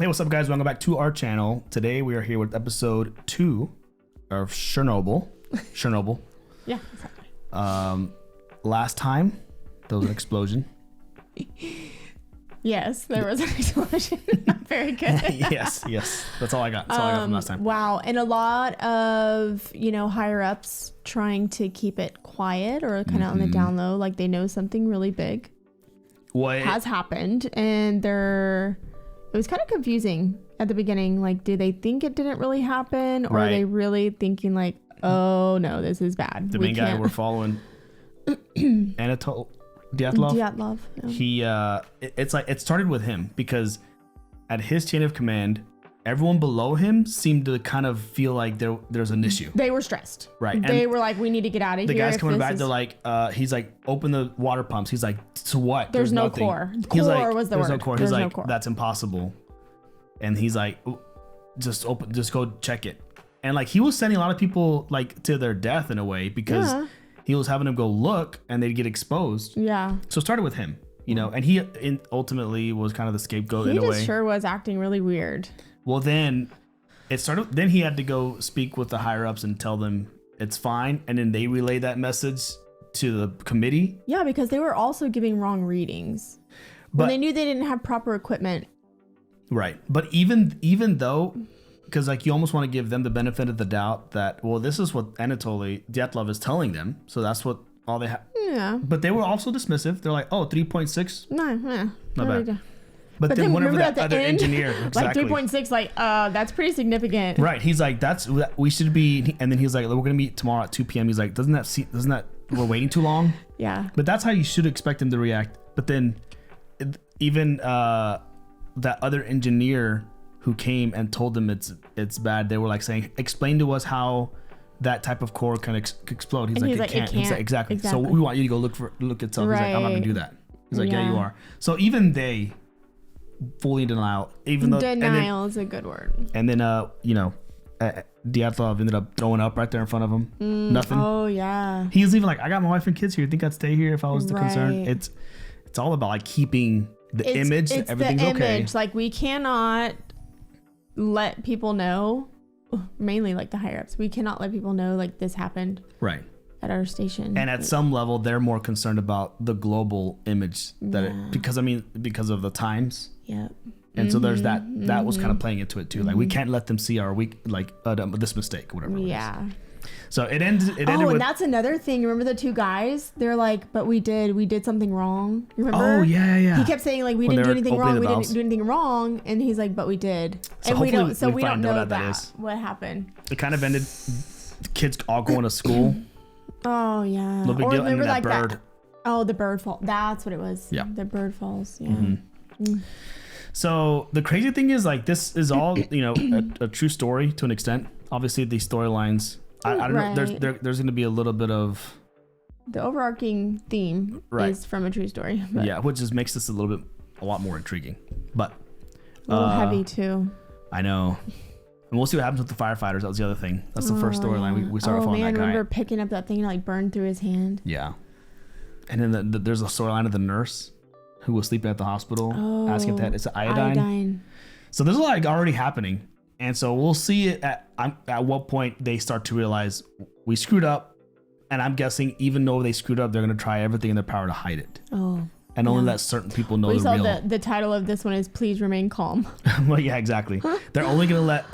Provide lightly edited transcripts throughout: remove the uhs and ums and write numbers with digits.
Hey, what's up, guys? Welcome back to our channel. Today we are here with episode 2 of Chernobyl. Chernobyl. Yeah, exactly. Last time there was an explosion. Yes, there was an explosion. Very good. yes. That's all I got. That's all I got from last time. Wow, and a lot of higher ups trying to keep it quiet or kind of on the down low, like they know something really big has happened, and it was kind of confusing at the beginning. Like, do they think it didn't really happen, or are they really thinking like, oh no, this is bad? The main guy we're following, Anatol Dyatlov. Yeah. It's like it started with him because at his chain of command, everyone below him seemed to kind of feel like there's an issue. They were stressed. Right. They were like, we need to get out of here. The guys coming back, they're like, he's like, open the water pumps. He's like, so what? There's no nothing. core. He's Core like, was the there's word. no core. There's He's no like, core. that's impossible. And he's like, just go check it. And like, he was sending a lot of people like to their death in a way because he was having them go look and they'd get exposed. Yeah. So it started with him, and he ultimately was kind of the scapegoat in a way. He just sure was acting really weird. Well, then it started. Then he had to go speak with the higher ups and tell them it's fine, and then they relayed that message to the committee. Yeah, because they were also giving wrong readings, but they knew they didn't have proper equipment. Right, but even though, because like you almost want to give them the benefit of the doubt that this is what Anatoly Dyatlov is telling them, so that's what all they have. Yeah. But they were also dismissive. They're like, 3.6. No, not bad. But then whenever that other engineer, exactly. Like 3.6, like that's pretty significant. Right. He's like, we should be, and then he's like, we're gonna meet tomorrow at 2 p.m. He's like, doesn't that we're waiting too long? Yeah. But that's how you should expect him to react. But then even that other engineer who came and told them it's bad, they were like saying, explain to us how that type of core can explode. He's like, it can't. He's like, exactly. So we want you to go look at something. Right. He's like, I'm not gonna do that. He's like, yeah, you are. So even they fully in denial, even though denial is a good word. And then Dyatlov ended up throwing up right there in front of him. Nothing. Oh yeah. He's even like, I got my wife and kids here. You think I'd stay here if I was the concern? It's all about like keeping the image. It's everything's the okay. Image. Like we cannot let people know, mainly like the higher ups. We cannot let people know like this happened. Right. At our station. And at some level, they're more concerned about the global image because of the times. Yep. And so there's that was kind of playing into it too. Like we can't let them see our this mistake, whatever. Yeah. So it ended. And that's another thing. Remember the two guys? They're like, but we did something wrong. You remember? Oh yeah. He kept saying like we didn't do anything wrong. We didn't do anything wrong, and he's like, but we did. So and we don't. So we don't know that what happened. It kind of ended. The kids all going to school. Oh yeah. No big deal. And then that bird. The bird fall. That's what it was. Yeah. The bird falls. Yeah. So the crazy thing is like this is all a true story to an extent. Obviously these storylines. I don't know. There's going to be a little bit of the overarching theme is from a true story. But. Yeah, which just makes this a lot more intriguing. But a little heavy too. I know. And we'll see what happens with the firefighters. That was the other thing. That's the first storyline. We started following that guy. I remember picking up that thing and like burned through his hand. Yeah. And then there's a storyline of the nurse who was sleeping at the hospital asking if that it's iodine. So there's a lot already happening. And so we'll see it at what point they start to realize we screwed up. And I'm guessing even though they screwed up, they're going to try everything in their power to hide it. Oh. And only let certain people know the real. The title of this one is Please Remain Calm. Well, yeah, exactly. They're only going to let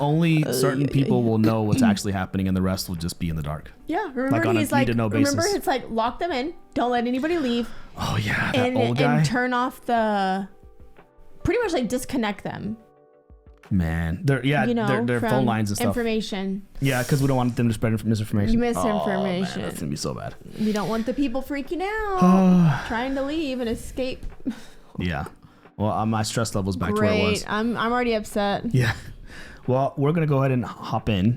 certain people will know what's actually happening and the rest will just be in the dark. Yeah, remember he's like, remember it's like lock them in, don't let anybody leave. Oh yeah, that old guy. And turn off pretty much like disconnect them. Man, their phone lines and stuff. Information. Yeah, because we don't want them to spread misinformation. Misinformation. Oh, man, that's gonna be so bad. We don't want the people freaking out, trying to leave and escape. Yeah. Well, my stress level's back to where it was. I'm already upset. Yeah. Well, we're gonna go ahead and hop in.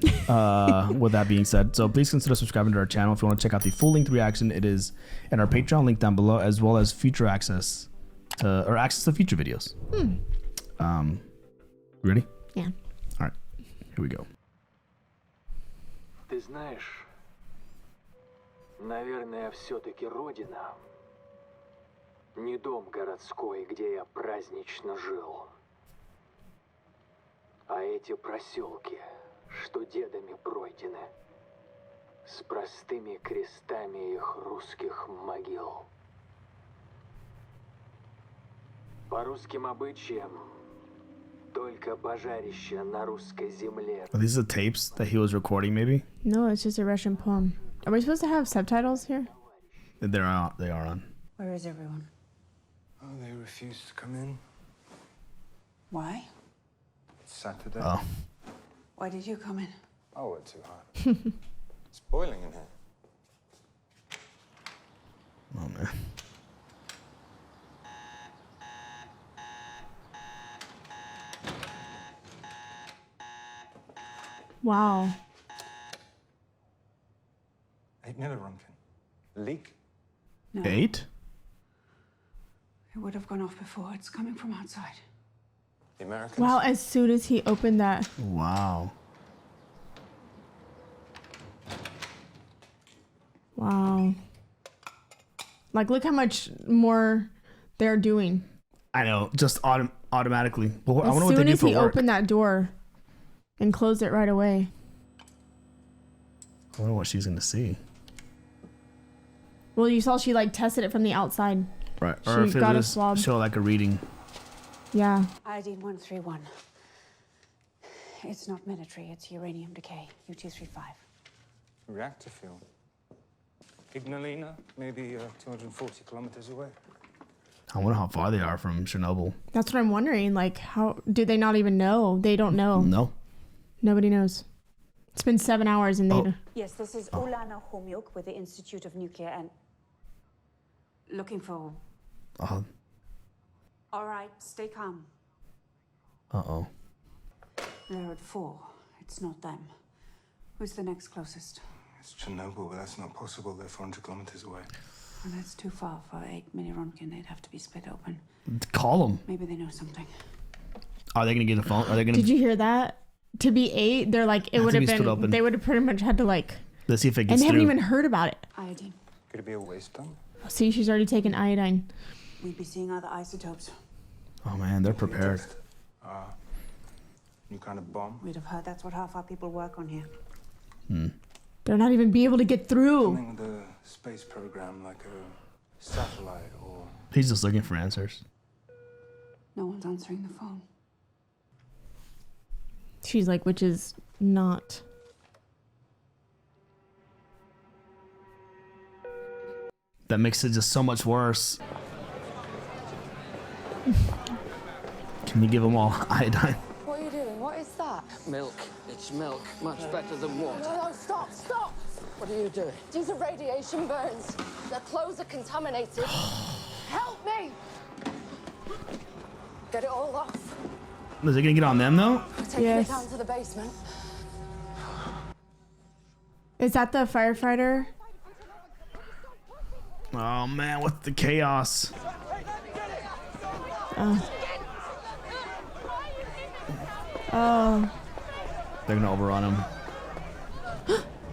With that being said, so please consider subscribing to our channel if you want to check out the full-length reaction. It is in our Patreon link down below, as well as future access to future videos. Ready? Yeah. All right. Here we go. Ты знаешь, наверное, все-таки родина. Не дом городской, где я празднично жил. эти проселки, что дедами пройдены, с простыми крестами их русских могил. По русским обычаям, только пожарище на русской земле. Are these the tapes that he was recording, maybe? No, it's just a Russian poem. Are we supposed to have subtitles here? They are on. Where is everyone? Oh, they refused to come in. Why? It's Saturday. Oh. Why did you come in? Oh, we're too hot. It's boiling in here. Oh, man. Wow. 8 millironkin. Leak? No. 8? It would have gone off before. It's coming from outside. The Americans? Wow, as soon as he opened that. Wow. Wow. Like, look how much more they're doing. I know, just automatically. But I As wonder what they soon do as for he work. opened that door and closed it right away. I wonder what she's gonna see. Well, you saw she like tested it from the outside. Right. She Or if it got a just swab. show like a reading. Yeah. Iodine 131. It's not military, it's uranium decay, U-235. Reactor fuel. Ignalina, maybe 240 kilometers away. I wonder how far they are from Chernobyl. That's what I'm wondering. Like, how do they not even know? They don't know. No. Nobody knows. It's been 7 hours and they. Oh. Yes, this is Ulana Homyuk with the Institute of Nuclear and... Looking for... Uh All right, stay calm. oh. They're at 4. It's not them. Who's the next closest? It's Chernobyl, but that's not possible. They're 400 kilometers away. Well, that's too far for 8 millironkin. They'd have to be split open. Call them. Maybe they know something. Are they gonna get a phone? Are they gonna? Did you hear that? To be 8, they're like, it Has would to have be split been, open. they would have pretty much had to like, Let's see if it and gets they haven't through. even heard about it. Iodine. Could it be a waste dump? See, she's already taken iodine. We'd be seeing other isotopes. Oh man, they're prepared. Just, new kind of bomb. We'd have heard that's what half our people work on here. They're not even be able to get through. Something with a space program, like a satellite or... He's just looking for answers. No one's answering the phone. She's like, which is not. That makes it just so much worse. Can you give them all iodine? What are you doing? What is that? Milk. It's milk. Much better than water. No, stop, stop! What are you doing? These are radiation burns. Their clothes are contaminated. Help me! Get it all off. Is it gonna get on them though? We're taking Yes. it down to the basement. Is that the firefighter? Oh man, what's the chaos? Oh. They're gonna overrun him.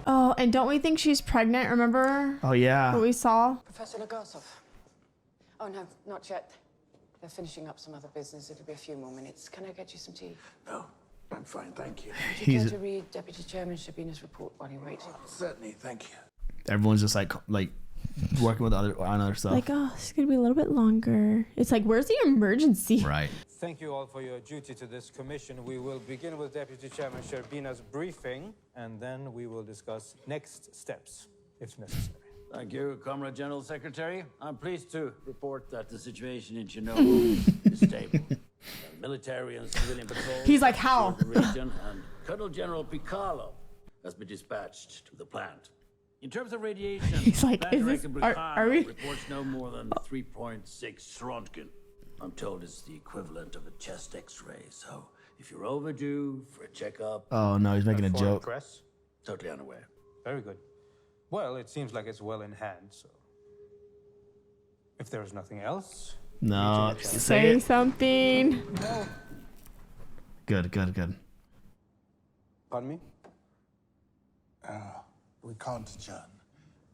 Oh, and don't we think she's pregnant? Remember Oh yeah. what we saw? Professor Legasov. Oh, no, not yet. They're finishing up some other business. It'll be a few more minutes. Can I get you some tea? No, I'm fine, thank you. Would you He's- care to read Deputy Chairman Shabina's report while you wait? Certainly, thank you. Everyone's just like working with on other stuff. Like, oh, it's gonna be a little bit longer. It's like, where's the emergency? Right. Thank you all for your duty to this commission. We will begin with Deputy Chairman Sherbina's briefing, and then we will discuss next steps, if necessary. Thank you, Comrade General Secretary. I'm pleased to report that the situation in Chernobyl is stable. The military and civilian patrols He's like, how? secure the region, and Colonel General Piccolo has been dispatched to the plant. In terms of radiation, He's like, Plant is this- Director are we- reports no more than 3.6 Rontgen. I'm told it's the equivalent of a chest X-ray, so if you're overdue for a checkup, Oh no, he's making a Foreign joke. Press? totally unaware. Very good. Well, it seems like it's well in hand, so... If there is nothing else... No, say Say it. something. Good, good, good. Pardon me? We can't adjourn.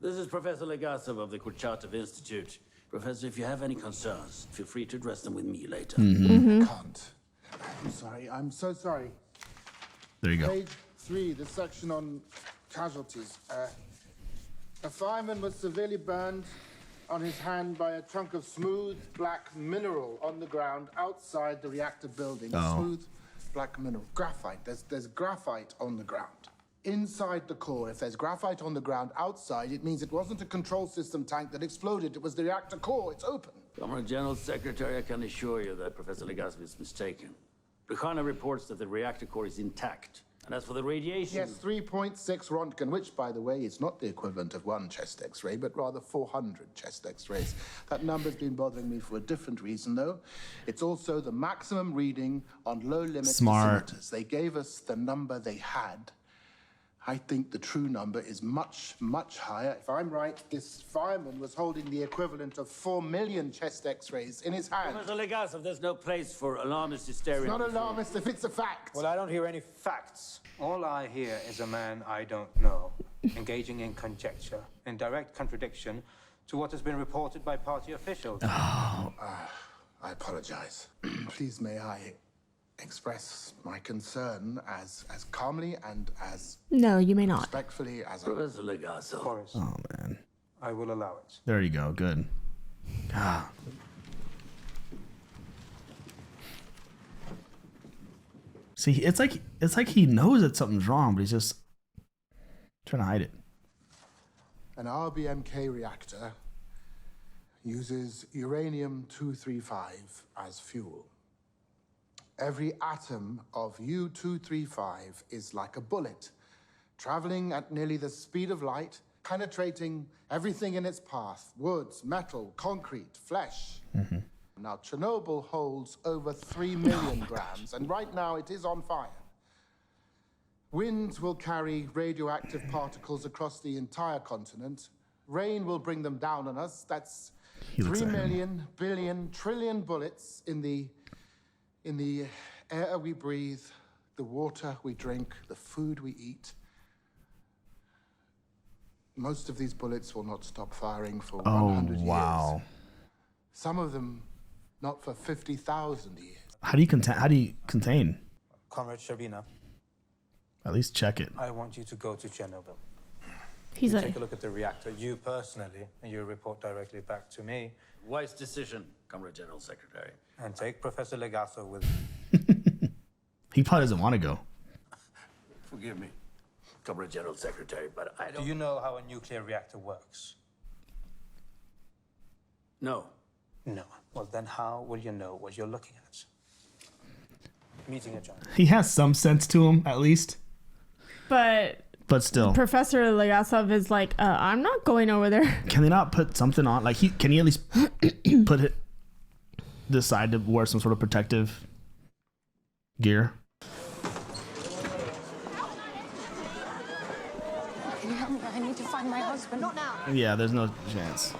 This is Professor Legasov of the Kurchatov Institute. Professor, if you have any concerns, feel free to address them with me later. Mm-hmm. Can't. I'm sorry. I'm so sorry. There you go. Page 3, the section on casualties. A fireman was severely burned on his hand by a chunk of smooth black mineral on the ground outside the reactor building. Oh. Smooth black mineral. Graphite. There's graphite on the ground. Inside the core, if there's graphite on the ground outside, it means it wasn't a control system tank that exploded. It was the reactor core. It's open. Comrade General Secretary, I can assure you that Professor Legasov is mistaken. Brikhanov reports that the reactor core is intact. And as for the radiation... Yes, 3.6 Rontgen, which, by the way, is not the equivalent of 1 chest X-ray, but rather 400 chest X-rays. That number's been bothering me for a different reason, though. It's also the maximum reading on low-limit dosimeters. They gave us the number they had. I think the true number is much, much higher. If I'm right, this fireman was holding the equivalent of 4 million chest X-rays in his hand. Professor Legasov, there's no place for alarmist hysteria. It's not alarmist if it's a fact. Well, I don't hear any facts. All I hear is a man I don't know, engaging in conjecture, in direct contradiction to what has been reported by party officials. Oh, I apologize. Please, may I express my concern as calmly and as No, you may not. respectfully as Professor Legasov. Of course. Oh man. I will allow it. There you go. Good. Ah. See, it's like he knows that something's wrong, but he's just trying to hide it. An RBMK reactor uses uranium-235 as fuel. Every atom of U-235 is like a bullet, traveling at nearly the speed of light, penetrating everything in its path: woods, metal, concrete, flesh. Mm-hmm. Now, Chernobyl holds over 3 million grams, and right now it is on fire. Winds will carry radioactive particles across the entire continent. Rain will bring them down on us. That's 3 million, billion, trillion bullets in the air we breathe, the water we drink, the food we eat. Most of these bullets will not stop firing for 100 years. Some of them not for 50,000 years. How do you contain? Comrade Sherbina. At least check it. I want you to go to Chernobyl. He's like, take a look at the reactor, you personally, and you report directly back to me. Wise decision, Comrade General Secretary. And take Professor Legasov with He probably doesn't want to go. Forgive me, Comrade General Secretary, but I don't... Do you know how a nuclear reactor works? No. No. Well, then how will you know what you're looking at? Meeting a giant. He has some sense to him, at least. but still. Professor Legasov is like, I'm not going over there. Can they not put something on? Like, can he at least put it decide to wear some sort of protective gear? Can you help me? I need to find my husband. Not now. Yeah, there's no chance.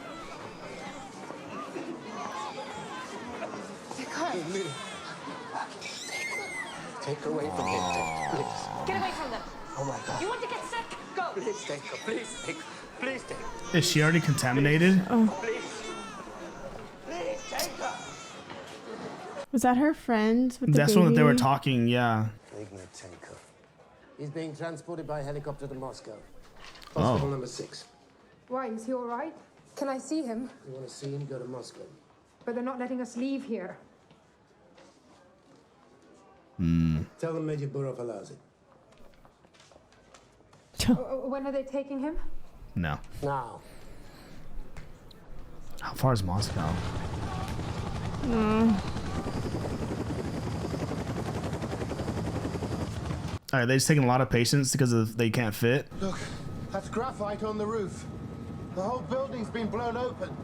Take her away from him, please. Get away from them. Oh my God. You want to get sick? Go. Please take her. Please take her. Please take her. Is she already contaminated? Please. Please take her. Was that her friend with the That's baby? when they were talking, yeah. Ignitenko. He's being transported by helicopter to Moscow. Oh. Hospital number 6. Why? Is he all right? Can I see him? You want to see him? Go to Moscow. But they're not letting us leave here. Tell them Major Burov allows it. When are they taking him? No. Now. How far is Moscow? All right, they're just taking a lot of patients because they can't fit. Look, that's graphite on the roof. The whole building's been blown open.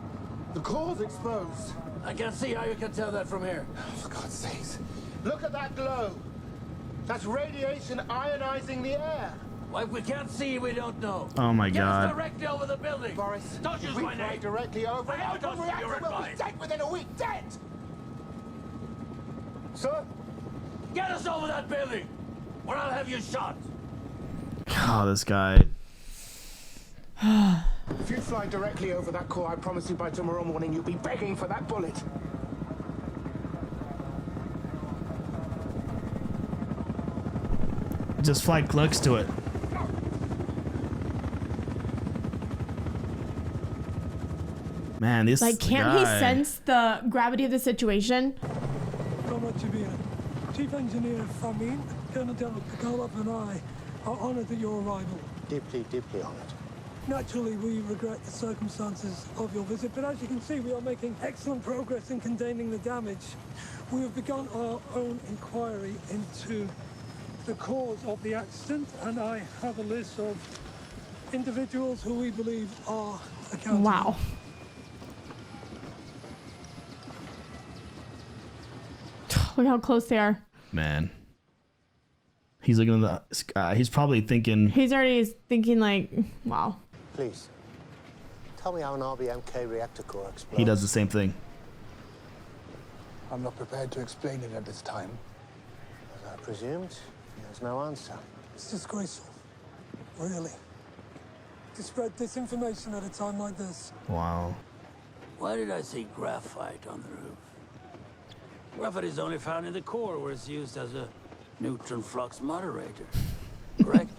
The core's exposed. I can't see how you can tell that from here. Oh, for God's sakes. Look at that glow. That's radiation ionizing the air. Why, we can't see, we don't know. Oh my Get us God. directly over the building. Boris, Don't use we my fly name. directly over. I haven't Our asked for your reactor will be advice. dead within a week. Dead. Sir? Get us over that building, or I'll have you shot. Oh, this guy. If you fly directly over that core, I promise you by tomorrow morning you'll be begging for that bullet. Just fly clicks to it. Man, this like, can't guy. he sense the gravity of the situation? Chief Engineer Famin, Colonel General Pikolov and I are honored at your arrival. Deeply, deeply honored. Naturally, we regret the circumstances of your visit, but as you can see, we are making excellent progress in containing the damage. We have begun our own inquiry into the cause of the accident, and I have a list of individuals who we believe are accountable. Wow. Look how close they are. Man. He's looking at the sky. He's probably thinking. He's already thinking like, wow. Please, tell me how an RBMK reactor core explodes. He does the same thing. I'm not prepared to explain it at this time. As I presumed, there's no answer. It's disgraceful. Really. To spread disinformation at a time like this. Wow. Why did I see graphite on the roof? Graphite is only found in the core where it's used as a neutron flux moderator. Correct?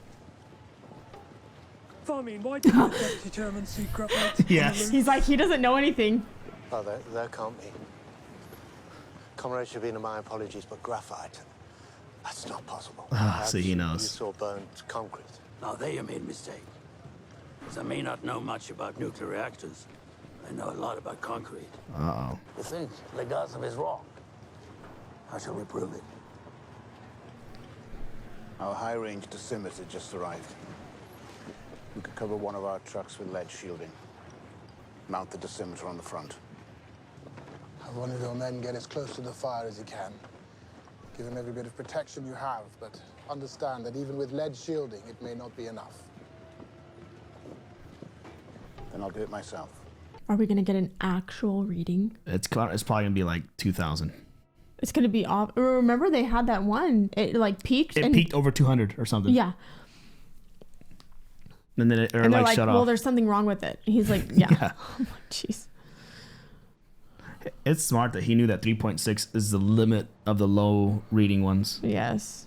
Famin, why did the Deputy Chairman see graphite? Yes. He's like, he doesn't know anything. Oh, there can't be. Comrade Shavina, my apologies, but graphite, that's not possible. See, he knows. You saw burnt concrete. Now, there you made a mistake. Because I may not know much about nuclear reactors. I know a lot about concrete. Uh-oh. You think Legasov is wrong? How shall we prove it? Our high-range dosimeter just arrived. We could cover one of our trucks with lead shielding. Mount the dosimeter on the front. Have one of your men get as close to the fire as he can. Give him every bit of protection you have, but understand that even with lead shielding, it may not be enough. Then I'll do it myself. Are we gonna get an actual reading? It's probably gonna be like 2,000. It's gonna be off. Remember they had that one. It like peaked. It peaked over 200 or something. Yeah. And then it And they're like, shut well, off. there's something wrong with it. He's like, yeah. Yeah. I'm like, jeez. It's smart that he knew that 3.6 is the limit of the low reading ones. Yes.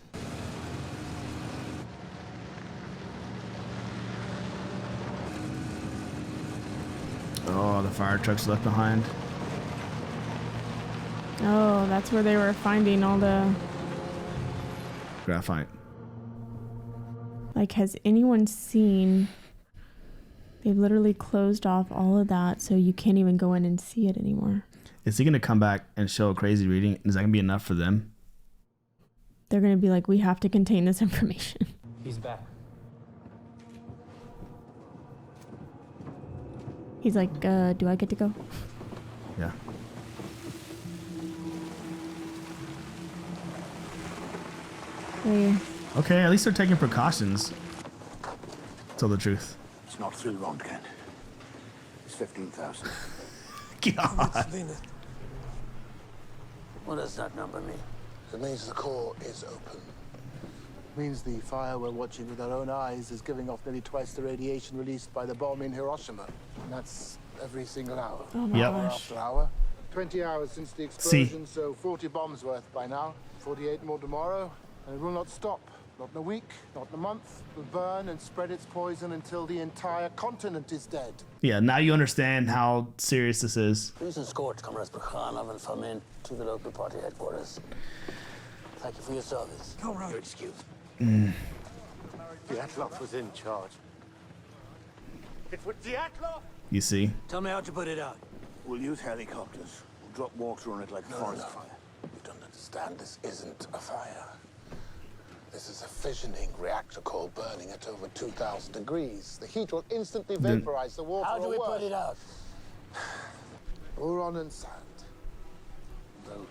Oh, the fire truck's left behind. Oh, that's where they were finding all the... Graphite. Like, has anyone seen... They've literally closed off all of that, so you can't even go in and see it anymore. Is he going to come back and show a crazy reading? Is that going to be enough for them? They're going to be like, we have to contain this information. He's back. He's like, do I get to go? Yeah. Hey. Okay, at least they're taking precautions. Tell the truth. It's not through, Rondkin. It's 15,000. God. What does that number mean? It means the core is open. It means the fire we're watching with our own eyes is giving off nearly twice the radiation released by the bomb in Hiroshima. And that's every single hour. Oh my Hour gosh. after hour. 20 hours since the explosion, so 40 bombs worth by now. 48 more tomorrow, and it will not stop. Not in a week, not in a month. It will burn and spread its poison until the entire continent is dead. Yeah, now you understand how serious this is. Please escort Comrades Brekhanov and Famin to the local party headquarters. Thank you for your service. Comrade. Your excuse. Dyatlov was in charge. It was Dyatlov! You see? Tell me how to put it out. We'll use helicopters. We'll drop water on it like a forest fire. You don't understand, this isn't a fire. This is a fissioning reactor core burning at over 2,000 degrees. The heat will instantly vaporize the water. How do we put it out? Boron and sand. Though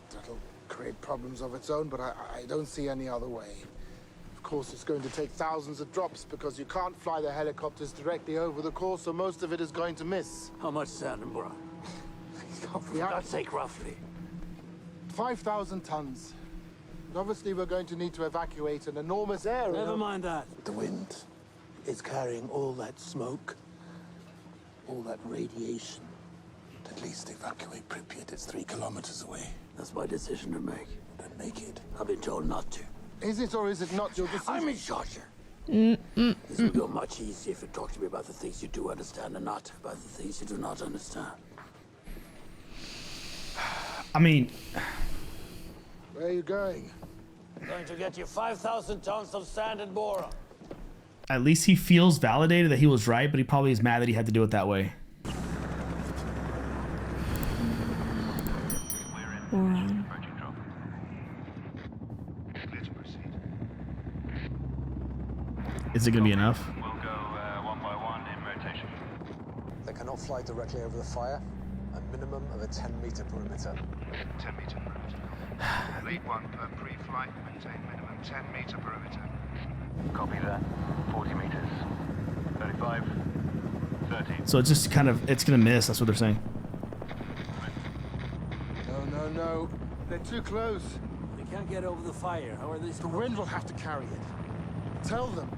that'll create problems of its own, but I don't see any other way. Of course, it's going to take thousands of drops because you can't fly the helicopters directly over the core, so most of it is going to miss. How much sand and boron? For God's sake, roughly. 5,000 tons. And obviously, we're going to need to evacuate an enormous area. Never mind that. The wind is carrying all that smoke, all that radiation. At least evacuate Pripyat. It's 3 kilometers away. That's my decision to make. Then make it. I've been told not to. Is it or is it not your decision? I'm in charge here. This would go much easier if you talk to me about the things you do understand and not about the things you do not understand. I mean, where are you going? I'm going to get you 5,000 tons of sand and boron. at least he feels validated that he was right, but he probably is mad that he had to do it that way. Is it gonna be enough? We'll go one by one in rotation. They cannot fly directly over the fire. A minimum of a 10-meter perimeter. 10-meter perimeter. Lead one per pre-flight. Maintain minimum 10-meter perimeter. Copy that. 40 meters. 35. 30. So it's just kind of, it's gonna miss. That's what they're saying. No. They're too close. They can't get over the fire. How are they? The wind will have to carry it. Tell them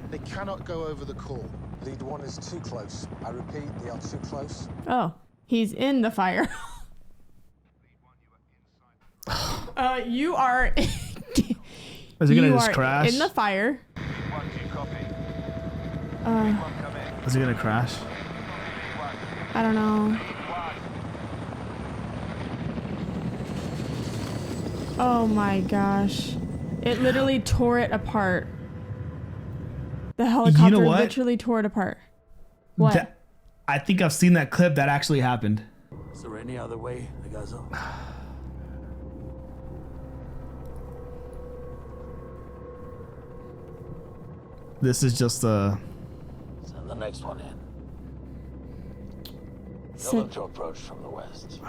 they cannot go over the core. Lead one is too close. I repeat, they are too close. Oh, he's in the fire. You are. Is it gonna just crash? In the fire. Is it gonna crash? I don't know. Oh my gosh. It literally tore it apart. The helicopter literally tore it apart. What? I think I've seen that clip. That actually happened. Is there any other way, Legazo? This is just a... Send the next one in. Tell them to approach from the west.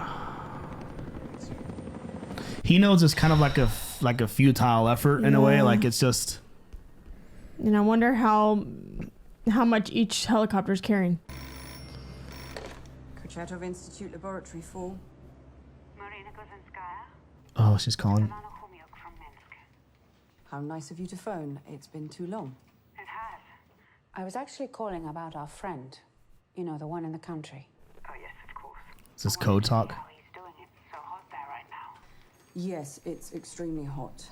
He knows it's kind of like a futile effort in a way. Like it's just... And I wonder how much each helicopter is carrying. Chernobyl Institute Laboratory 4. Oh, she's calling. How nice of you to phone. It's been too long. It has. I was actually calling about our friend. You know, the one in the country. Oh, yes, of course. Is this code talk? How he's doing it. So hot there right now. Yes, it's extremely hot.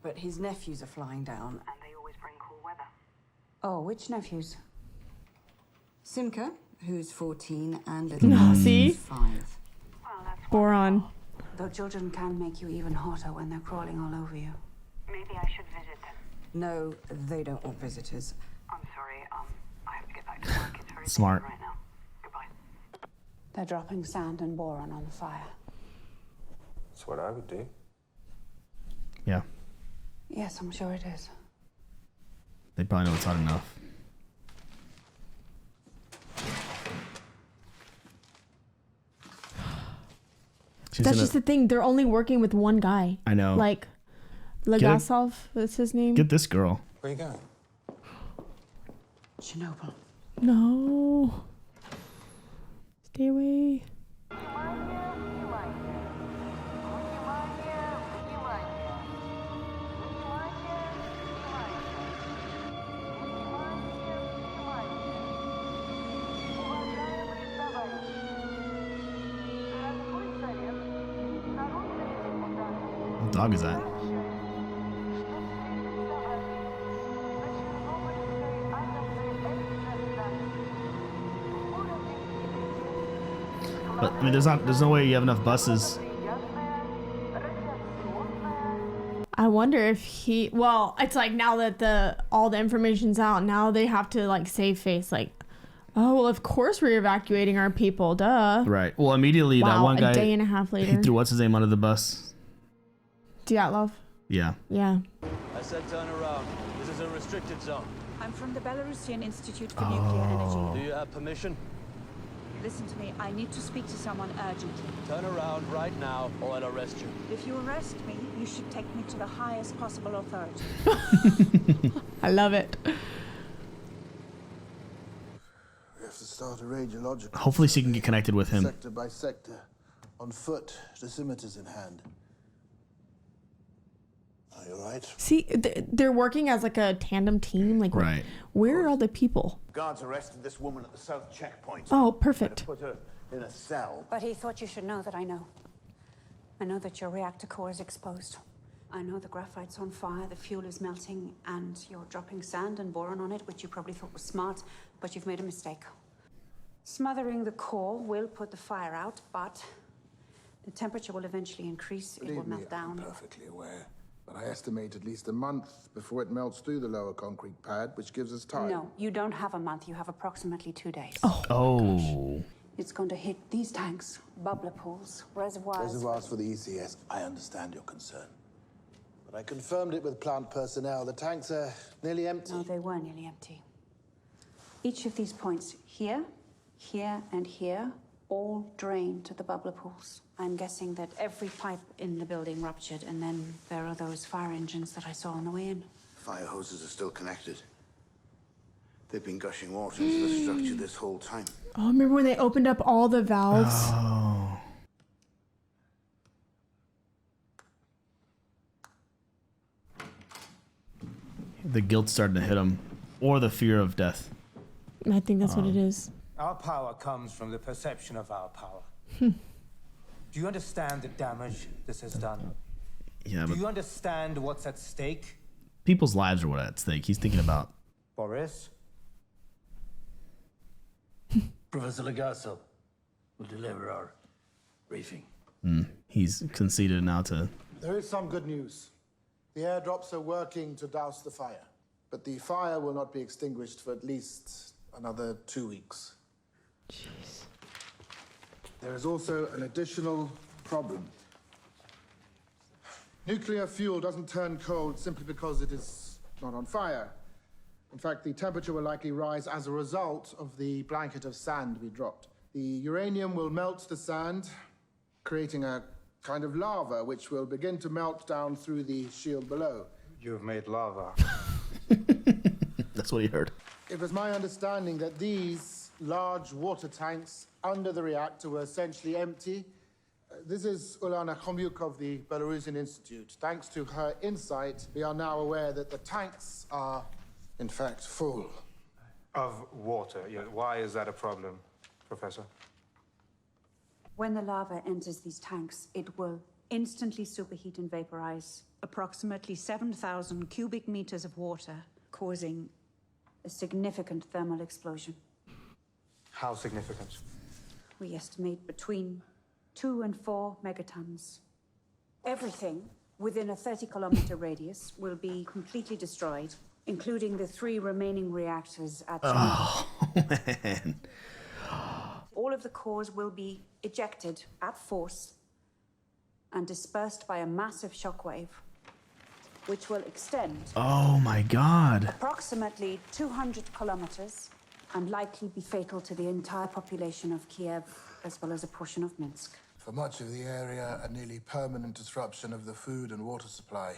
But his nephews are flying down. And they always bring cool weather. Oh, which nephews? Simka, who's 14, and see? who's 5. Well, that's Boron. Though children can make you even hotter when they're crawling all over you. Maybe I should visit them. No, they don't want visitors. I'm sorry, I have to get back to work. It's very Smart. busy right now. Goodbye. They're dropping sand and boron on the fire. That's what I would do. Yeah. Yes, I'm sure it is. They probably know it's hot enough. That's just the thing. They're only working with one guy. I know. Like, Legasov, that's his name. Get this girl. Where you going? Chernobyl. No. Stay away. What dog is that? But I mean, there's no way you have enough buses. I wonder if he, well, it's like now that all the information's out, now they have to like save face, like, oh, well, of course we're evacuating our people, duh. Right. Well, immediately that one guy, a day and a half later. he threw what's his name under the bus. Dyatlov. Yeah. Yeah. I said turn around. This is a restricted zone. I'm from the Belarusian Institute for Nuclear Energy. Do you have permission? Listen to me. I need to speak to someone urgently. Turn around right now or I'll arrest you. If you arrest me, you should take me to the highest possible authority. I love it. We have to start a radiological. Hopefully she can get connected with him. Sector by sector, on foot, dosimeters in hand. Are you right? See, they're working as like a tandem team. Like, right. Where are all the people? Guards arrested this woman at the south checkpoint. Oh, perfect. Put her in a cell. But he thought you should know that I know. I know that your reactor core is exposed. I know the graphite's on fire, the fuel is melting, and you're dropping sand and boron on it, which you probably thought was smart, but you've made a mistake. Smothering the core will put the fire out, but the temperature will eventually increase. It will melt down. I'm perfectly aware. But I estimate at least a month before it melts through the lower concrete pad, which gives us time. No, you don't have a month. You have approximately 2 days. Oh. It's going to hit these tanks, bubbler pools, reservoirs. Reservoirs for the ECS. I understand your concern. But I confirmed it with plant personnel. The tanks are nearly empty. No, they were nearly empty. Each of these points, here, here, and here, all drain to the bubbler pools. I'm guessing that every pipe in the building ruptured, and then there are those fire engines that I saw on the way in. Fire hoses are still connected. They've been gushing water into the structure this whole time. Oh, remember when they opened up all the valves? Oh. The guilt starting to hit him, or the fear of death. I think that's what it is. Our power comes from the perception of our power. Do you understand the damage this has done? Yeah, Do but you understand what's at stake? people's lives are what at stake. He's thinking about. Boris? Professor Legasso will deliver our briefing. He's conceded now to. There is some good news. The airdrops are working to douse the fire. But the fire will not be extinguished for at least another 2 weeks. Jeez. There is also an additional problem. Nuclear fuel doesn't turn cold simply because it is not on fire. In fact, the temperature will likely rise as a result of the blanket of sand we dropped. The uranium will melt the sand, creating a kind of lava, which will begin to melt down through the shield below. You've made lava. That's what he heard. It was my understanding that these large water tanks under the reactor were essentially empty. This is Ulana Khomyuk of the Belarusian Institute. Thanks to her insight, we are now aware that the tanks are, in fact, full. Of water. Yeah. Why is that a problem, Professor? When the lava enters these tanks, it will instantly superheat and vaporize approximately 7,000 cubic meters of water, causing a significant thermal explosion. How significant? We estimate between 2 and 4 megatons. Everything within a 30-kilometer radius will be completely destroyed, including the 3 remaining reactors at Chernobyl. Oh, man. All of the cores will be ejected at force and dispersed by a massive shockwave, which will extend Oh, my God. approximately 200 kilometers and likely be fatal to the entire population of Kiev, as well as a portion of Minsk. For much of the area, a nearly permanent disruption of the food and water supply.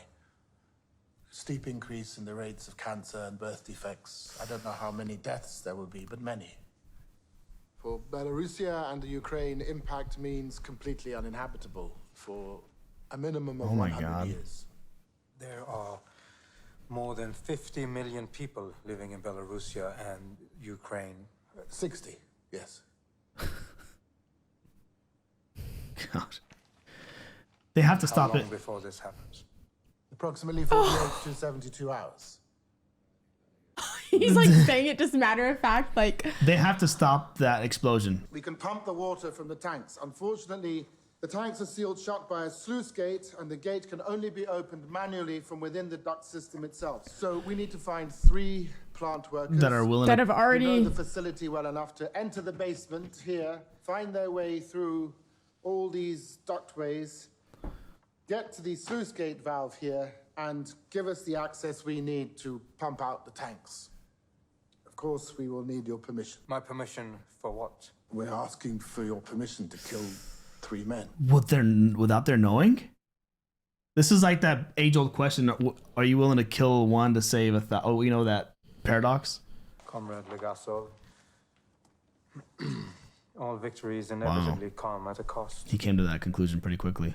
Steep increase in the rates of cancer and birth defects. I don't know how many deaths there will be, but many. For Belarusia and the Ukraine, impact means completely uninhabitable for a minimum of 100 years. There are more than 50 million people living in Belarusia and Ukraine. 60, yes. God. They have to stop How long it. before this happens? Approximately 48 to 72 hours. He's like saying it just matter of fact, like. They have to stop that explosion. We can pump the water from the tanks. Unfortunately, the tanks are sealed shut by a sluice gate, and the gate can only be opened manually from within the duct system itself. So we need to find 3 plant workers That are willing that to. have already. who know the facility well enough to enter the basement here, find their way through all these ductways, get to the sluice gate valve here, and give us the access we need to pump out the tanks. Of course, we will need your permission. My permission for what? We're asking for your permission to kill 3 men. Without their knowing? This is like that age-old question. Are you willing to kill one to save 1,000? Oh, you know that paradox? Comrade Legasov. All victories inevitably come at a cost. He came to that conclusion pretty quickly.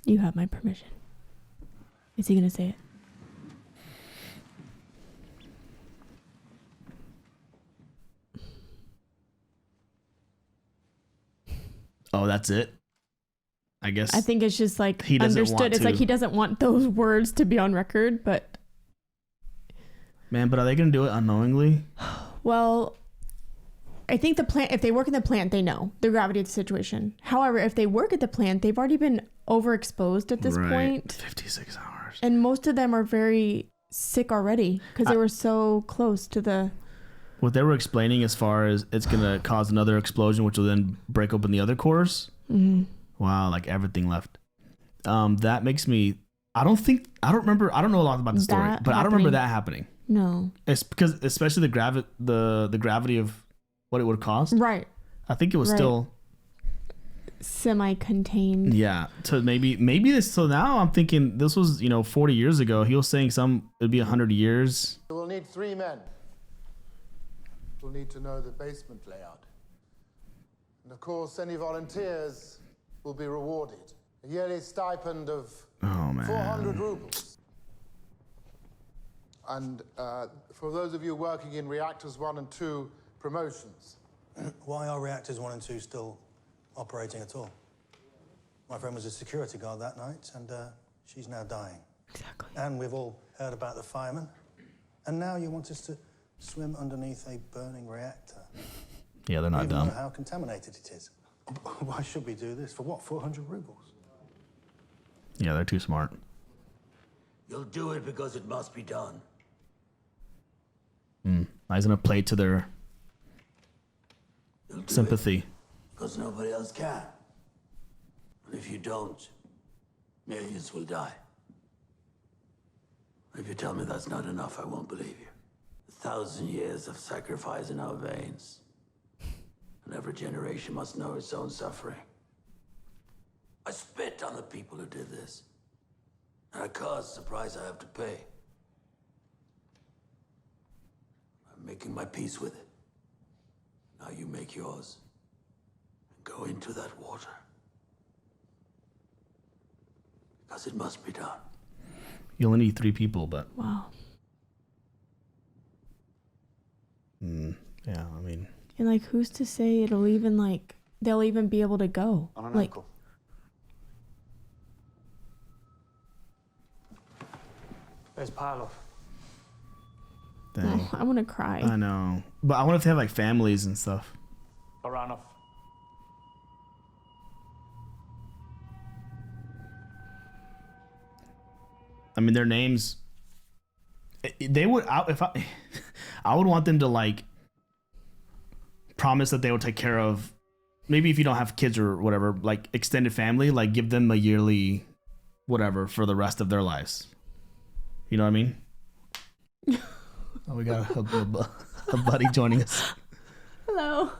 You have my permission. Is he gonna say it? that's it. I guess. I think it's just like he doesn't understood. want It's to. like he doesn't want those words to be on record, but Man, but are they gonna do it unknowingly? well, I think the plant, if they work in the plant, they know the gravity of the situation. However, if they work at the plant, they've already been overexposed at this point. 56 hours. And most of them are very sick already because they were so close to the... What they were explaining as far as it's going to cause another explosion, which will then break open the other cores. Mm-hmm. Wow, like everything left. That makes me... I don't remember... I don't know a lot about the story, but I don't remember that happening. No. It's because, especially the gravity of what it would cost. Right. I think it was still... semi-contained. Yeah. So maybe this... So now I'm thinking this was, 40 years ago. He was saying it'd be 100 years. We'll need 3 men. We'll need to know the basement layout. And of course, any volunteers will be rewarded. A yearly stipend of 400 rubles. And for those of you working in reactors 1 and 2, promotions. Why are reactors 1 and 2 still operating at all? My friend was a security guard that night, and she's now dying. Exactly. And we've all heard about the firemen. And now you want us to swim underneath a burning reactor. Yeah, they're not dumb. Know how contaminated it is. Why should we do this? For what, 400 rubles? Yeah, they're too smart. You'll do it because it must be done. I was going to play to their sympathy. Because nobody else can. And if you don't, millions will die. If you tell me that's not enough, I won't believe you. 1,000 years of sacrifice in our veins. And every generation must know its own suffering. I spit on the people who did this. And I caused the price I have to pay. I'm making my peace with it. Now you make yours. And go into that water. Because it must be done. You only need 3 people, but... Wow. Yeah, I mean... And like, who's to say it'll even like, they'll even be able to go? Like, Where's Parlov? Dang. I want to cry. I know. But I wonder if they have like families and stuff. Baranov. I mean, their names... They would... I would want them to like... promise that they will take care of, maybe if you don't have kids or whatever, like extended family, like give them a yearly whatever for the rest of their lives. You know what I mean? Oh, we got a buddy joining us. Hello.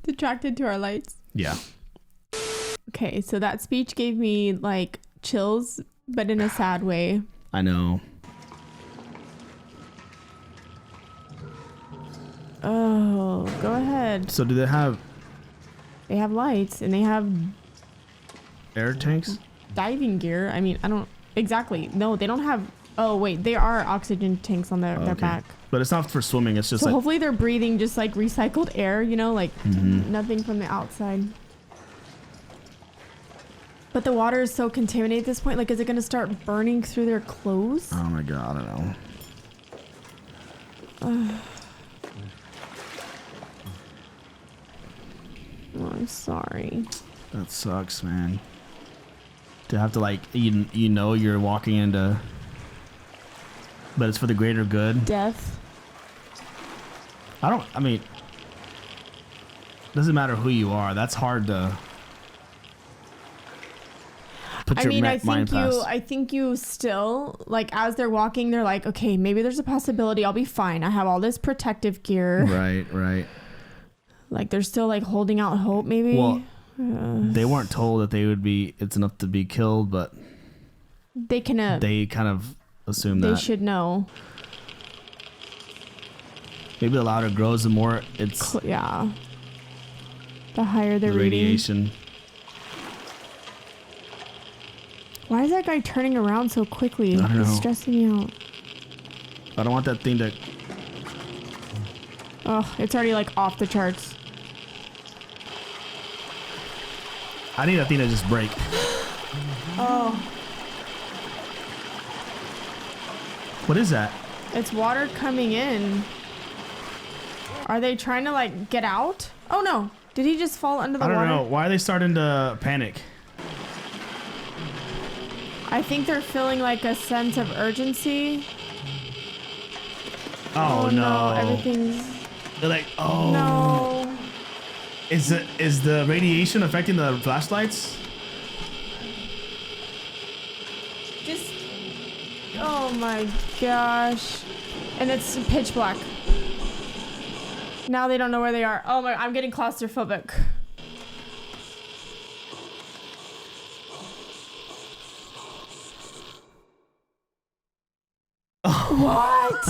Detracted to our lights. Yeah. Okay, so that speech gave me like chills, but in a sad way. I know. Oh, go ahead. So do they have... They have lights and they have... air tanks? Diving gear. I mean, I don't... Exactly. No, they don't have... Oh, wait. They are oxygen tanks on their back. But it's not for swimming. It's just so like... hopefully they're breathing just like recycled air, like nothing from the outside. But the water is so contaminated at this point. Like, is it going to start burning through their clothes? Oh my God, I don't know. Oh, I'm sorry. That sucks, man. To have to like, you're walking into... But it's for the greater good. Death. I mean... Doesn't matter who you are. That's hard to... Put your mind past. I think you still, like, as they're walking, they're like, okay, maybe there's a possibility I'll be fine. I have all this protective gear. Right. Like, they're still, like, holding out hope, maybe. Well, they weren't told that they would be, it's enough to be killed, but... They can... They kind of assume that. They should know. Maybe the louder it grows, the more it's... Yeah. The higher the radiation. Reading. Why is that guy turning around so quickly? I don't know. He's stressing me out. I don't want that thing to... Oh, it's already like off the charts. I need that thing to just break. Oh. What is that? It's water coming in. Are they trying to like get out? Oh no. Did he just fall under the water? I don't know. Why are they starting to panic? I think they're feeling like a sense of urgency. Oh no. Everything's... They're like, oh. No. Is the radiation affecting the flashlights? Just... Oh my gosh. And it's pitch black. Now they don't know where they are. Oh my, I'm getting claustrophobic. What?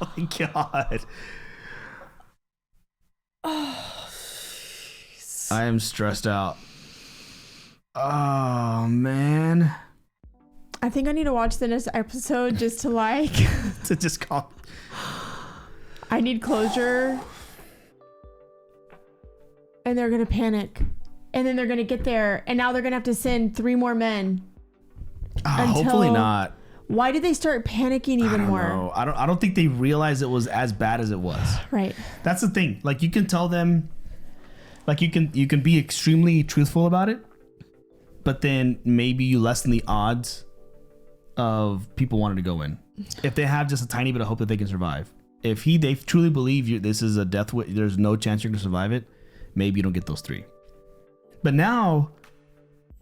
Oh my god. I am stressed out. Oh man. I think I need to watch the next episode just to like to just call. I need closure. And they're gonna panic. And then they're gonna get there. And now they're gonna have to send 3 more men. Hopefully not. Why did they start panicking even more? No, I don't think they realized it was as bad as it was. Right. That's the thing. Like you can tell them, like you can be extremely truthful about it, but then maybe you lessen the odds of people wanting to go in. If they have just a tiny bit of hope that they can survive. If they truly believe this is a death, there's no chance you're gonna survive it, maybe you don't get those 3. But now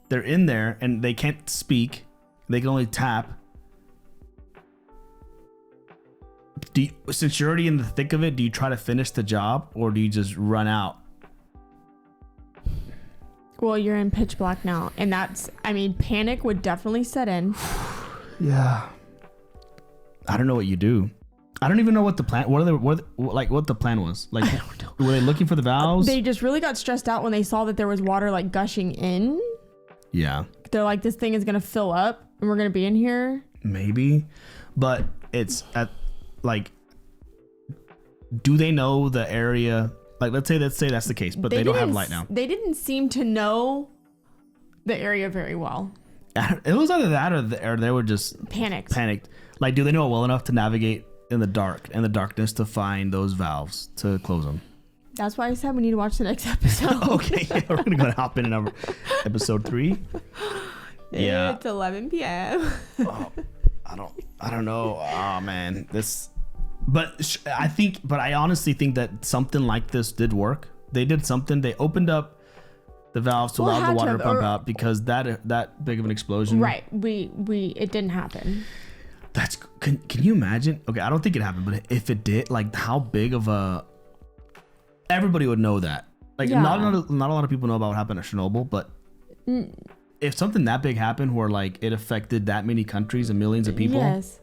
they're in there and they can't speak. They can only tap. Since you're already in the thick of it, do you try to finish the job or do you just run out? Well, you're in pitch black now, and that's, I mean, panic would definitely set in. Yeah. I don't know what you do. I don't even know what the plan. What the plan was. Like, I don't know. Were they looking for the valves? They just really got stressed out when they saw that there was water like gushing in. Yeah. They're like, this thing is gonna fill up, and we're gonna be in here. Maybe, but it's at like. Do they know the area? Like, let's say that's the case, but they don't have light now. They didn't seem to know the area very well. It was either that or they were just panicked. Like, do they know it well enough to navigate in the darkness to find those valves to close them? That's why I said we need to watch the next episode. Okay, yeah, we're gonna hop in episode 3. Yeah, it's 11 p.m. Oh, I don't know. Oh man, But I honestly think that something like this did work. They did something. They opened up the valves to allow the water to pump out because that big of an explosion. Right. It didn't happen. Can you imagine? Okay, I don't think it happened, but if it did, like how big of a everybody would know that. Like not a lot of people know about what happened at Chernobyl, but if something that big happened where like it affected that many countries and millions of people. Yes.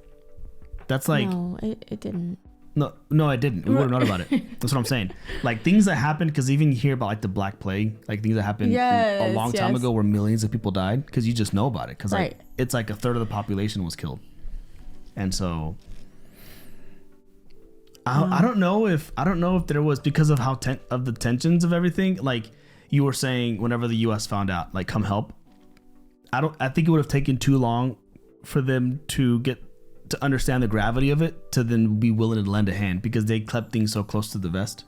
That's like no, it didn't. No, it didn't. We would have known about it. That's what I'm saying. Like things that happened, because even you hear about like the Black Plague, like things that happened a long time ago where millions of people died, because you just know about it, because like it's like a third of the population was killed, and so I don't know if there was, because of how of the tensions of everything. Like you were saying, whenever the U.S. found out, like come help. I think it would have taken too long for them to understand the gravity of it to then be willing to lend a hand, because they kept things so close to the vest.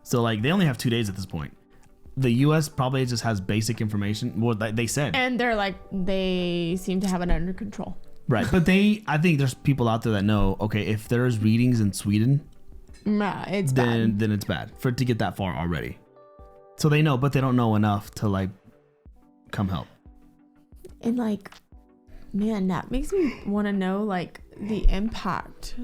So like they only have 2 days at this point. The US probably just has basic information, what they said, and they're like, they seem to have it under control, right? But I think there's people out there that know, okay, if there's readings in Sweden, it's then it's bad for it to get that far already. So they know, but they don't know enough to like come help. And like, man, that makes me want to know like the impact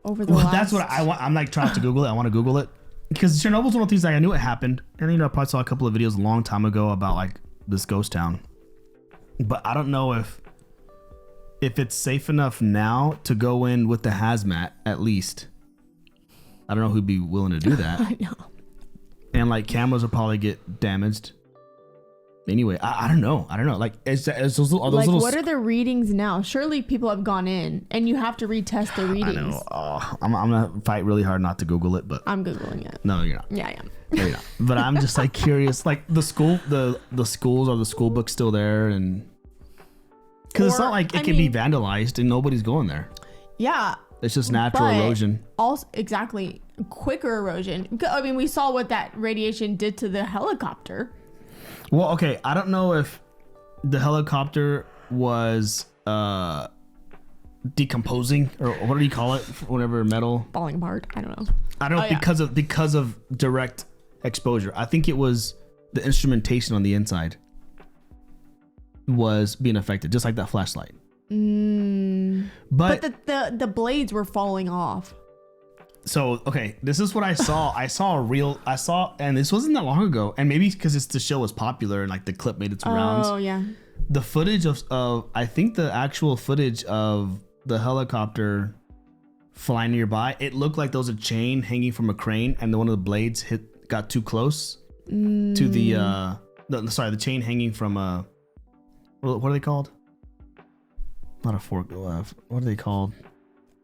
over the last... That's what I want. I'm like trying to Google it. I want to Google it because Chernobyl's one of the things, like I knew it happened, and I probably saw a couple of videos a long time ago about like this ghost town, but I don't know if it's safe enough now to go in with the hazmat. At least I don't know who'd be willing to do that. I know. And like cameras will probably get damaged. anyway, I don't know. Like, it's those like little. What are the readings now? Surely people have gone in, and you have to retest the readings. I know. I'm gonna fight really hard not to Google it, but I'm Googling it. No, you're not. Yeah, I am. No, you're not. But I'm just like curious. Like the schools, are the school books still there? And because it's not like it can be vandalized and nobody's going there. Yeah. It's just natural erosion. Also, exactly, quicker erosion. I mean, we saw what that radiation did to the helicopter. Well, okay, I don't know if the helicopter was decomposing, or what do you call it? Whatever, metal falling apart. I don't know. Because of direct exposure. I think it was the instrumentation on the inside was being affected, just like that flashlight. But the blades were falling off. So, okay, this is what I saw. And this wasn't that long ago, and maybe because the show was popular and like the clip made its rounds. Oh, yeah. The footage of I think the actual footage of the helicopter flying nearby, it looked like there was a chain hanging from a crane, and one of the blades got too close to the chain hanging from a, what are they called? Not a fork. What are they called?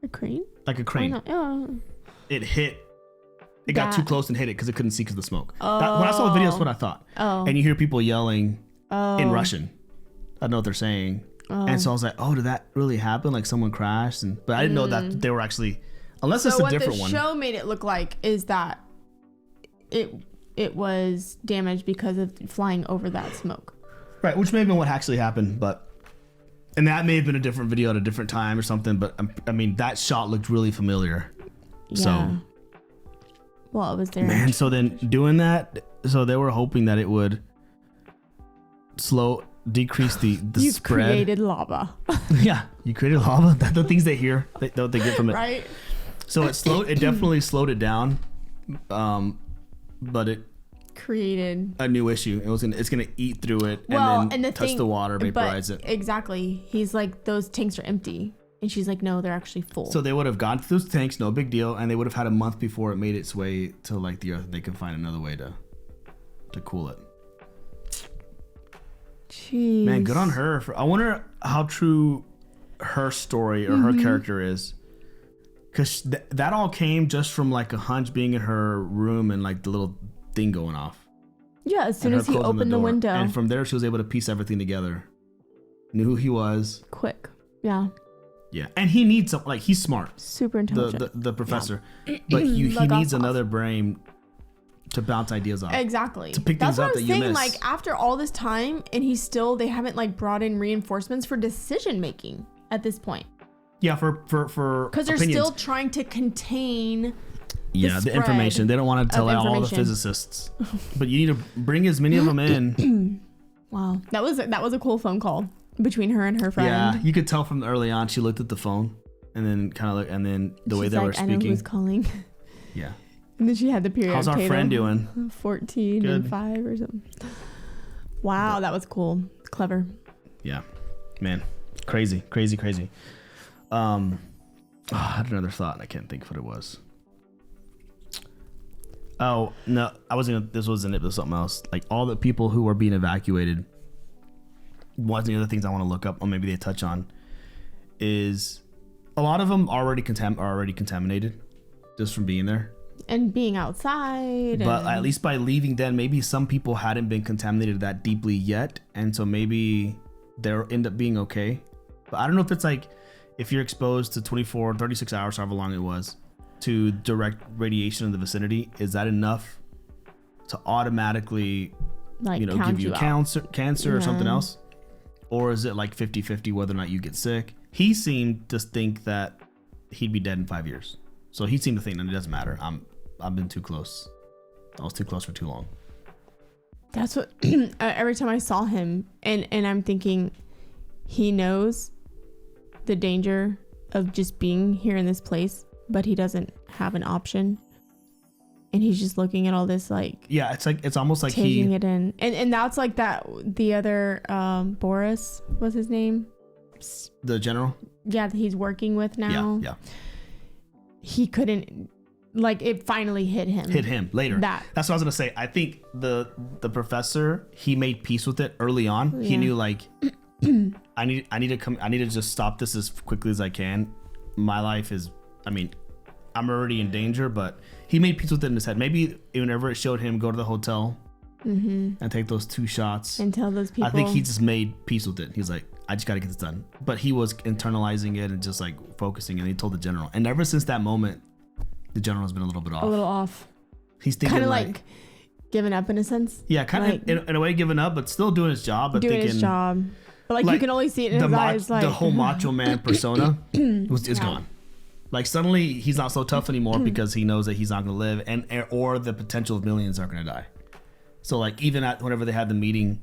A crane? Like a crane. It got too close and hit it because it couldn't see because of the smoke. When I saw the video, that's what I thought. And you hear people yelling in Russian. I don't know what they're saying. And so I was like, oh, did that really happen? Like someone crashed? But I didn't know that they were actually, unless it's a different one. So what the show made it look like is that it was damaged because of flying over that smoke. Right, which may have been what actually happened, and that may have been a different video at a different time or something, but I mean, that shot looked really familiar. Yeah. So, well, it was there. Man, so then doing that, so they were hoping that it would decrease the you spread. You created lava. Yeah, you created lava. That's the things they hear, they get from it. Right. So it definitely slowed it down, but it created a new issue. It's gonna eat through it and then touch the water, vaporize it. Exactly. He's like, those tanks are empty, and she's like, no, they're actually full. So they would have gone through those tanks, no big deal, and they would have had a month before it made its way to like the earth. They could find another way to cool it. Jeez. Man, good on her. I wonder how true her story or her character is, because that all came just from like a hunch being in her room and like the little thing going off. Yeah, as soon as he opened the window. And from there, she was able to piece everything together. Knew who he was. Quick. Yeah. Yeah. And he needs something, like, he's smart. Super intelligent. The professor. Yeah. But he needs another brain to bounce ideas off. Exactly. To pick things up that you miss. Like, after all this time, and they haven't like brought in reinforcements for decision making at this point. Yeah, for because they're still trying to contain the information. They don't want to tell all the physicists. But you need to bring as many of them in. Wow. That was a cool phone call between her and her friend. Yeah, you could tell from early on she looked at the phone and then kind of looked, and then the way they were speaking. I know who's calling. Yeah. And then she had the period. How's our friend doing? 14 and 5 or something. Wow, that was cool. Clever. Yeah. Man. Crazy. I had another thought and I can't think of what it was. Oh, no, this wasn't it, but something else. Like all the people who are being evacuated, one of the other things I want to look up, or maybe they touch on, is a lot of them are already contaminated just from being there. And being outside. But at least by leaving then, maybe some people hadn't been contaminated that deeply yet. And so maybe they'll end up being okay. But I don't know if it's like, if you're exposed to 24, 36 hours, however long it was, to direct radiation in the vicinity, is that enough to automatically, give you cancer or something else? Or is it like 50-50 whether or not you get sick? He seemed to think that he'd be dead in 5 years. So he seemed to think that it doesn't matter. I've been too close. I was too close for too long. That's what every time I saw him, and I'm thinking, he knows the danger of just being here in this place, but he doesn't have an option, and he's just looking at all this like, yeah, it's almost like taking it in, and that's like that. The other Boris was his name, the general. Yeah, that he's working with now. Yeah. He couldn't like it finally hit him later. That's what I was gonna say. I think the professor, he made peace with it early on. He knew like I need to just stop this as quickly as I can. My life is, I mean, I'm already in danger, but he made peace with it in his head. Maybe whenever it showed him go to the hotel and take those 2 shots and tell those people, I think he just made peace with it. He's like, I just got to get this done. But he was internalizing it and just like focusing, and he told the general. And ever since that moment, the general has been a little bit off. He's thinking kind of like giving up in a sense. Yeah, kind of like, in a way giving up, but still doing his job. But his job. But like you can only see it in his eyes. Like the whole macho man persona is gone. Like suddenly he's not so tough anymore because he knows that he's not going to live, or the potential of millions are going to die. So like even whenever they had the meeting,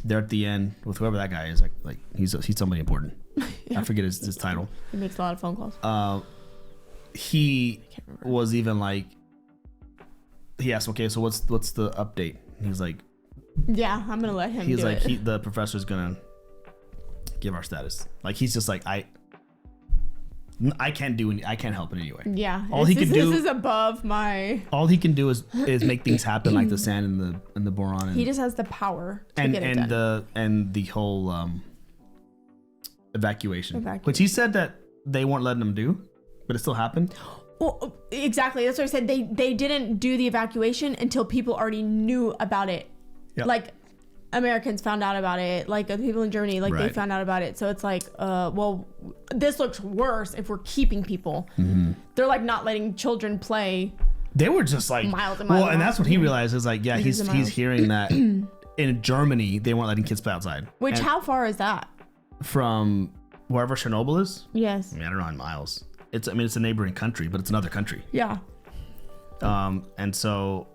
there at the end with whoever that guy is, like he's somebody important. I forget his title. He makes a lot of phone calls. He was even like, he asked, okay, so what's the update? And he's like, yeah, I'm gonna let him. He's like, the professor's gonna give our status. Like he's just like, I can't do any, I can't help in any way. Yeah, this is above my. All he can do is make things happen, like the sand and the boron. And, he just has the power to get it done. And the whole evacuation, which he said that they weren't letting him do, but it still happened. Well, exactly. That's what I said. They didn't do the evacuation until people already knew about it. Yep. Like Americans found out about it. Like the people in Germany, like they found out about it. So it's like, well, this looks worse if we're keeping people. Mm-hmm. They're like not letting children play. They were just like miles and miles. Well, and that's what he realized is like, yeah, he's hearing that in Germany they weren't letting kids play outside. Which how far is that? From wherever Chernobyl is? Yes. I mean, I don't know how miles. It's a neighboring country, but it's another country. Yeah. And so,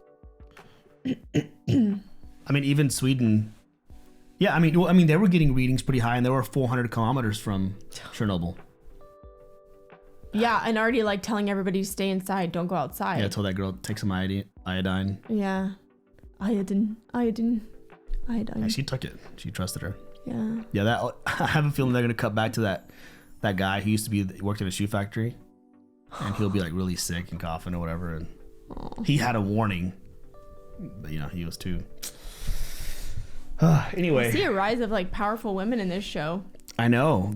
I mean, even Sweden. Yeah, I mean, they were getting readings pretty high, and they were 400 kilometers from Chernobyl. Yeah, and already like telling everybody to stay inside, don't go outside. Yeah, I told that girl take some iodine. Yeah, iodine. Yeah, she took it. She trusted her. Yeah. Yeah, that I have a feeling they're gonna cut back to that guy who used to worked in a shoe factory, and he'll be like really sick and coughing or whatever, and he had a warning, but he was too. Anyway, I see a rise of like powerful women in this show. I know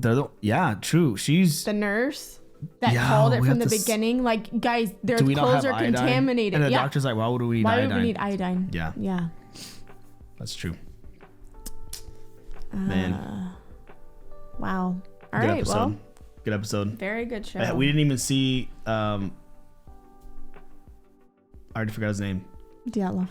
true. She's the nurse that called it from the beginning. Like, guys, their clothes are contaminated. And the doctor's like, why would we need iodine? Why would we need iodine? Yeah, that's true. Man, wow. All right, well, good episode. Very good show. We didn't even see. I already forgot his name. Dyatlov.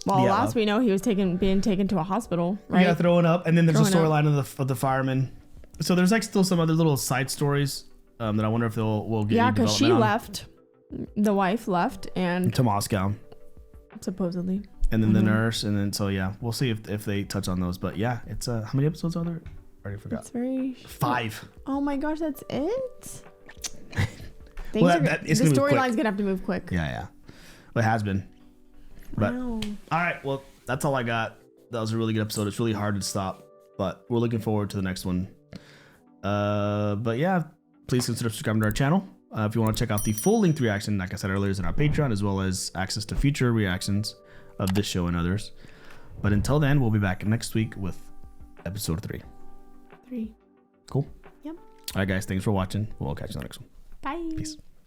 Well, last we know he was being taken to a hospital, right? Yeah, throwing up, and then there's a storyline of the fireman. So there's like still some other little side stories that I wonder if we'll get. Yeah, because she left. The wife left and to Moscow, supposedly. And then the nurse, and then so we'll see if they touch on those. But yeah, it's how many episodes are there? I already forgot. It's very 5. Oh my gosh, that's it. The storyline's gonna have to move quick. Yeah. Well, it has been. But wow. All right, well, that's all I got. That was a really good episode. It's really hard to stop, but we're looking forward to the next one. But yeah, please consider subscribing to our channel. If you want to check out the full-length reaction, like I said earlier, is in our Patreon, as well as access to future reactions of this show and others. But until then, we'll be back next week with episode 3. Cool. Yep. All right, guys. Thanks for watching. We'll catch you on the next one. Bye. Peace.